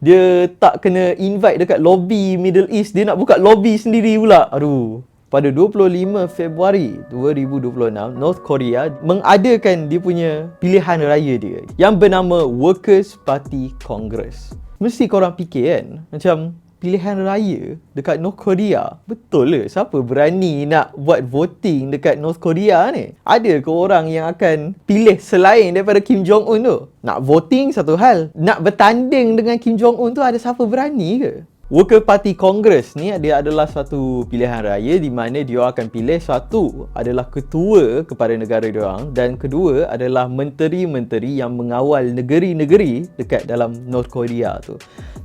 Dia tak kena invite dekat lobby Middle East, dia nak buka lobby sendiri pula. Aduh. Pada 25 Februari 2026, North Korea mengadakan dia punya pilihan raya dia yang bernama Workers' Party Congress. Mesti korang fikir kan, macam pilihan raya dekat North Korea, betul ke? Siapa berani nak buat voting dekat North Korea ni? Ada ke orang yang akan pilih selain daripada Kim Jong-un tu? Nak voting satu hal, nak bertanding dengan Kim Jong-un tu ada siapa berani ke? Worker Party Congress ni dia adalah satu pilihan raya di mana dia akan pilih, satu adalah ketua kepada negara diorang dan kedua adalah menteri-menteri yang mengawal negeri-negeri dekat dalam North Korea tu.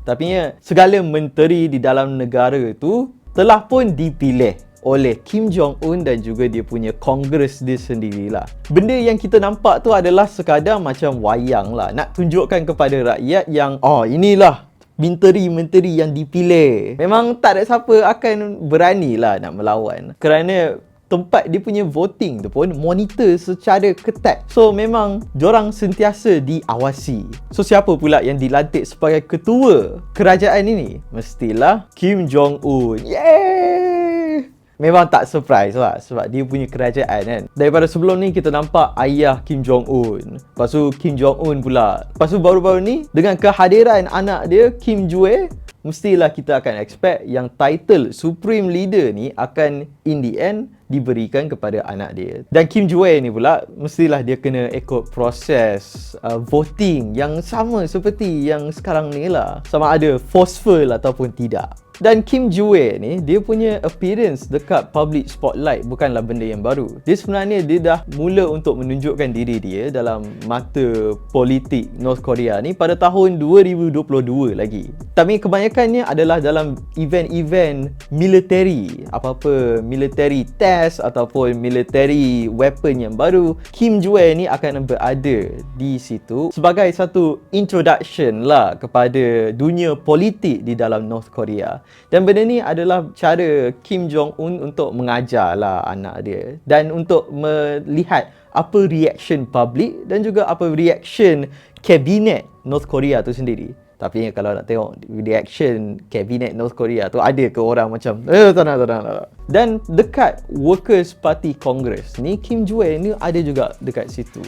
Tapi segala menteri di dalam negara tu telah pun dipilih oleh Kim Jong-un dan juga dia punya Kongres dia sendirilah. Benda yang kita nampak tu adalah sekadar macam wayang lah, nak tunjukkan kepada rakyat yang inilah menteri-menteri yang dipilih. Memang tak ada siapa akan beranilah nak melawan, kerana tempat dia punya voting tu pun monitor secara ketat. So memang diorang sentiasa diawasi. So siapa pula yang dilantik sebagai ketua kerajaan ini? Mestilah Kim Jong-un. Yeay! Memang tak surprise lah, sebab dia punya kerajaan kan. Daripada sebelum ni kita nampak ayah Kim Jong-un, lepas tu Kim Jong-un pula, lepas tu baru-baru ni dengan kehadiran anak dia Kim Jue, mestilah kita akan expect yang title Supreme Leader ni akan in the end diberikan kepada anak dia. Dan Kim Jue ni pula mestilah dia kena ikut proses voting yang sama seperti yang sekarang ni lah, sama ada forceful ataupun tidak. Dan Kim Jue ni, dia punya appearance dekat public spotlight bukanlah benda yang baru. Dia sebenarnya dia dah mula untuk menunjukkan diri dia dalam mata politik North Korea ni pada tahun 2022 lagi. Tapi kebanyakannya adalah dalam event-event military, apa-apa military test ataupun military weapon yang baru. Kim Jue ni akan berada di situ sebagai satu introduction lah kepada dunia politik di dalam North Korea. Dan benda ni adalah cara Kim Jong-un untuk mengajarlah anak dia dan untuk melihat apa reaction public dan juga apa reaction kabinet North Korea tu sendiri. Tapi kalau nak tengok reaction kabinet North Korea tu, ada ke orang macam tak nak. Dan dekat Workers' Party Congress ni, Kim Jue ni ada juga dekat situ.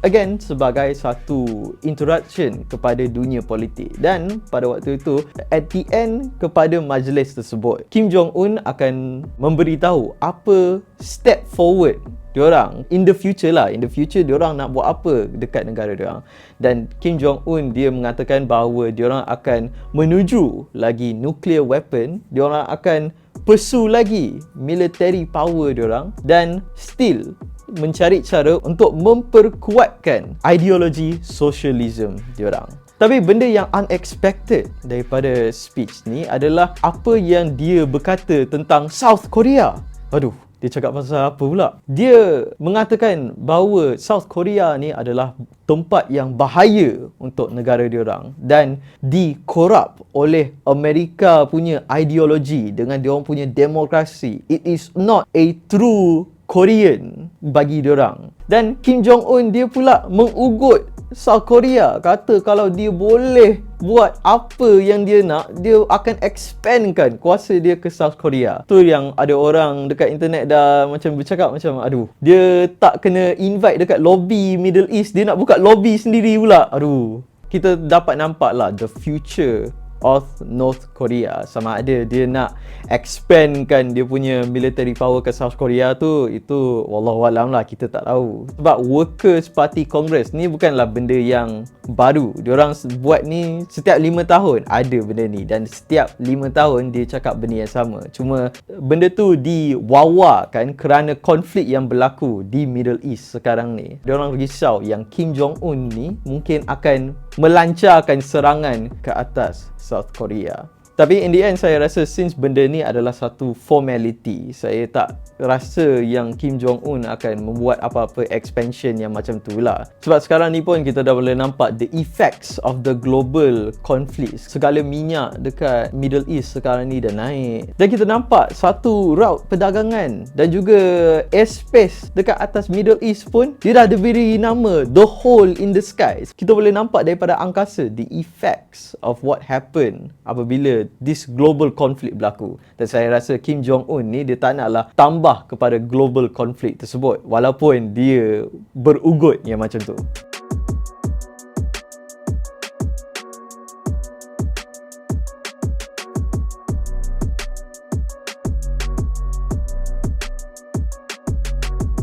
Again, sebagai satu introduction kepada dunia politik. Dan pada waktu itu, at the end kepada majlis tersebut, Kim Jong-un akan memberitahu apa step forward diorang in the future lah. In the future diorang nak buat apa dekat negara diorang. Dan Kim Jong-un dia mengatakan bahawa diorang akan menuju lagi nuclear weapon, diorang akan pursue lagi military power diorang dan still mencari cara untuk memperkuatkan ideologi socialism diorang. Tapi benda yang unexpected daripada speech ni adalah apa yang dia berkata tentang South Korea. Aduh, dia cakap pasal apa pula? Dia mengatakan bahawa South Korea ni adalah tempat yang bahaya untuk negara diorang dan dikorup oleh Amerika punya ideologi dengan diorang punya demokrasi. It is not a true Korean bagi diorang. Dan Kim Jong-un dia pula mengugut South Korea, kata kalau dia boleh buat apa yang dia nak, dia akan expandkan kuasa dia ke South Korea. Tu yang ada orang dekat internet dah macam bercakap macam aduh, dia tak kena invite dekat lobby Middle East, dia nak buka lobby sendiri pula. Aduh, kita dapat nampak lah the future of North Korea. Sama ada dia nak expandkan dia punya military power ke South Korea tu, itu wallahualam lah, kita tak tahu. Sebab Workers' Party Congress ni bukanlah benda yang baru. Diorang buat ni setiap 5 tahun ada benda ni, dan setiap 5 tahun dia cakap benda yang sama. Cuma benda tu diwawakan kerana konflik yang berlaku di Middle East sekarang ni. Diorang risau yang Kim Jong-un ni mungkin akan melancarkan serangan ke atas South Korea. Tapi in the end saya rasa since benda ni adalah satu formality, saya tak rasa yang Kim Jong Un akan membuat apa-apa expansion yang macam tu lah. Sebab sekarang ni pun kita dah boleh nampak the effects of the global conflict. Segala minyak dekat Middle East sekarang ni dah naik. Dan kita nampak satu route perdagangan dan juga airspace dekat atas Middle East pun dia dah diberi nama The Hole in the Sky. Kita boleh nampak daripada angkasa the effects of what happened apabila this global conflict berlaku. Dan saya rasa Kim Jong Un ni dia tak naklah tambah kepada global conflict tersebut walaupun dia berugut yang macam tu.